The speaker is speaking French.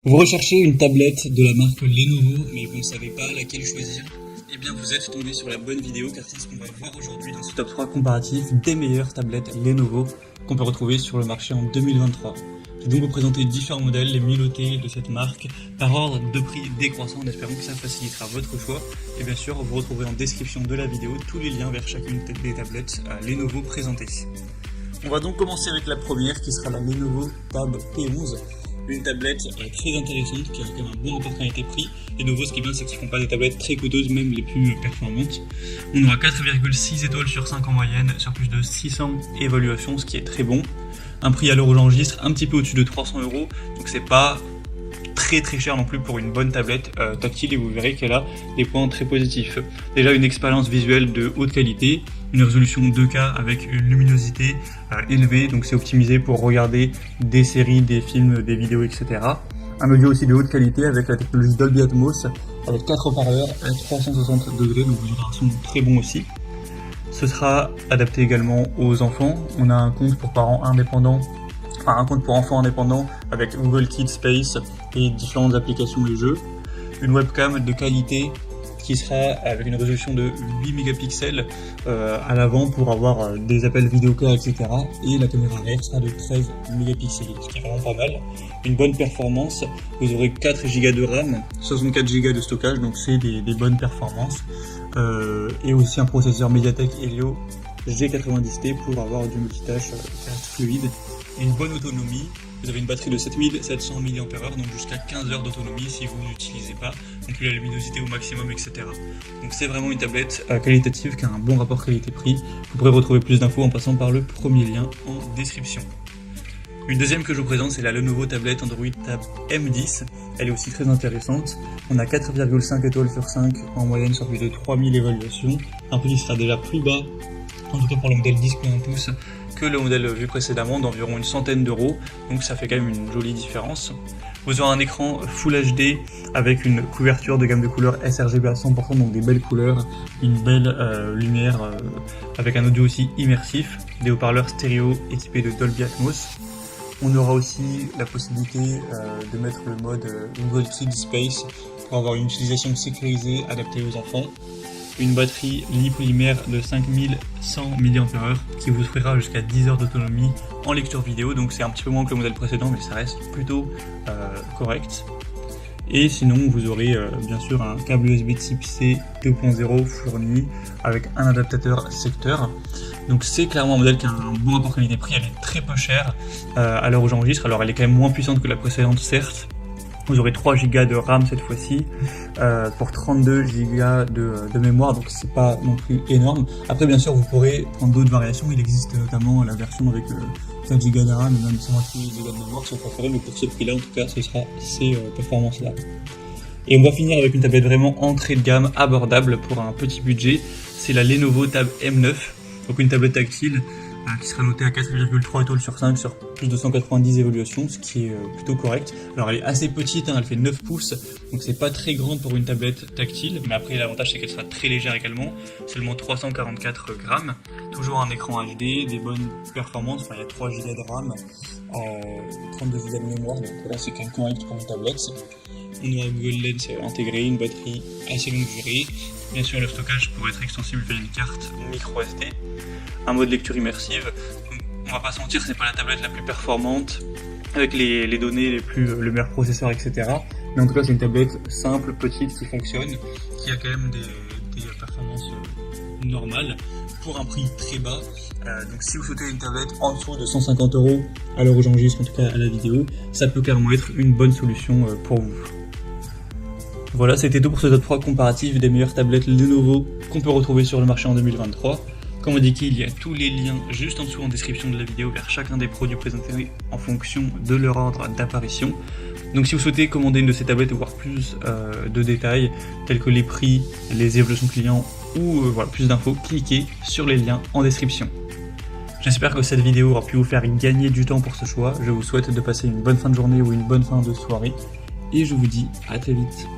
Vous recherchez une tablette de la marque Lenovo, mais vous ne savez pas laquelle choisir? Eh bien vous êtes tombé sur la bonne vidéo car c'est ce qu'on va voir aujourd'hui dans ce top 3 comparatif des meilleures tablettes Lenovo qu'on peut retrouver sur le marché en 2023. Je vais donc vous présenter différents modèles, les mieux de cette marque, par ordre de prix décroissant en espérant que ça facilitera votre choix. Et bien sûr, vous retrouverez en description de la vidéo tous les liens vers chacune des tablettes Lenovo présentées. On va donc commencer avec la première qui sera la Lenovo Tab P11. Une tablette très intéressante qui a quand même un bon rapport qualité-prix. Lenovo, ce qui est bien, c'est qu'ils ne font pas des tablettes très coûteuses, même les plus performantes. On aura 4,6 étoiles sur 5 en moyenne, sur plus de 600 évaluations, ce qui est très bon. Un prix à l'heure où j'enregistre un petit peu au-dessus de 300 €, donc c'est pas très cher non plus pour une bonne tablette tactile, et vous verrez qu'elle a des points très positifs. Déjà une expérience visuelle de haute qualité, une résolution 2K avec une luminosité élevée, donc c'est optimisé pour regarder des séries, des films, des vidéos, etc. Un audio aussi de haute qualité avec la technologie Dolby Atmos, avec 4 haut-parleurs à 360 degrés, donc vous aurez un son très bon aussi. Ce sera adapté également aux enfants. On a un compte pour parents indépendants, enfin un compte pour enfants indépendants avec Google Kids Space et différentes applications et jeux. Une webcam de qualité qui sera avec une résolution de 8 mégapixels à l'avant pour avoir des appels vidéo clairs, etc. Et la caméra arrière sera de 13 mégapixels, ce qui est vraiment pas mal. Une bonne performance, vous aurez 4 Go de RAM, 64 Go de stockage, donc c'est des bonnes performances. Et aussi un processeur MediaTek Helio G90T pour avoir du multitâche fluide et une bonne autonomie. Vous avez une batterie de 7700 mAh, donc jusqu'à 15 heures d'autonomie si vous n'utilisez pas, donc la luminosité au maximum, etc. Donc c'est vraiment une tablette qualitative qui a un bon rapport qualité-prix. Vous pourrez retrouver plus d'infos en passant par le premier lien en description. Une deuxième que je vous présente, c'est la Lenovo tablette Android Tab M10. Elle est aussi très intéressante. On a 4,5 étoiles sur 5 en moyenne sur plus de 3000 évaluations. Un prix qui sera déjà plus bas, en tout cas pour le modèle 10.1 pouces, que le modèle vu précédemment, d'environ une centaine d'euros. Donc ça fait quand même une jolie différence. Vous aurez un écran Full HD avec une couverture de gamme de couleurs sRGB à 100%, donc des belles couleurs, une belle lumière avec un audio aussi immersif, des haut-parleurs stéréo équipés de Dolby Atmos. On aura aussi la possibilité de mettre le mode Google Kids Space pour avoir une utilisation sécurisée adaptée aux enfants. Une batterie li-polymère de 5100 mAh qui vous offrira jusqu'à 10 heures d'autonomie en lecture vidéo, donc c'est un petit peu moins que le modèle précédent, mais ça reste plutôt correct. Et sinon vous aurez bien sûr un câble USB Type C 2.0 fourni avec un adaptateur secteur. Donc c'est clairement un modèle qui a un bon rapport qualité-prix, elle est très peu chère à l'heure où j'enregistre, alors elle est quand même moins puissante que la précédente certes. Vous aurez 3 Go de RAM cette fois-ci pour 32 Go de mémoire, donc c'est pas non plus énorme. Après bien sûr vous pourrez prendre d'autres variations, il existe notamment la version avec 4 Go de RAM et même 128 Go de mémoire si vous préférez, mais pour ce prix-là en tout cas ce sera ces performances-là. Et on va finir avec une tablette vraiment entrée de gamme abordable pour un petit budget, c'est la Lenovo Tab M9, donc une tablette tactile qui sera notée à 4,3 étoiles sur 5 sur plus de 190 évaluations, ce qui est plutôt correct. Alors elle est assez petite, elle fait 9 pouces, donc c'est pas très grande pour une tablette tactile, mais après l'avantage c'est qu'elle sera très légère également, seulement 344 grammes, toujours un écran HD, des bonnes performances, enfin il y a 3 Go de RAM, 32 Go de mémoire, donc là c'est quand même correct pour une tablette. On aura Google Lens intégré, une batterie assez longue durée, bien sûr le stockage pourrait être extensible via une carte micro SD, un mode lecture immersive. Donc, on va pas se mentir, c'est pas la tablette la plus performante avec les données le meilleur processeur, etc. Mais en tout cas c'est une tablette simple, petite, qui fonctionne, qui a quand même des performances normales pour un prix très bas. Donc si vous souhaitez une tablette en dessous de 150 € à l'heure où j'enregistre, en tout cas à la vidéo, ça peut clairement être une bonne solution pour vous. Voilà, c'était tout pour ce top 3 comparatif des meilleures tablettes Lenovo qu'on peut retrouver sur le marché en 2023. Comme indiqué, il y a tous les liens juste en dessous en description de la vidéo vers chacun des produits présentés en fonction de leur ordre d'apparition. Donc si vous souhaitez commander une de ces tablettes et voir plus de détails tels que les prix, les évolutions clients ou voilà, plus d'infos, cliquez sur les liens en description. J'espère que cette vidéo aura pu vous faire gagner du temps pour ce choix. Je vous souhaite de passer une bonne fin de journée ou une bonne fin de soirée et je vous dis à très vite.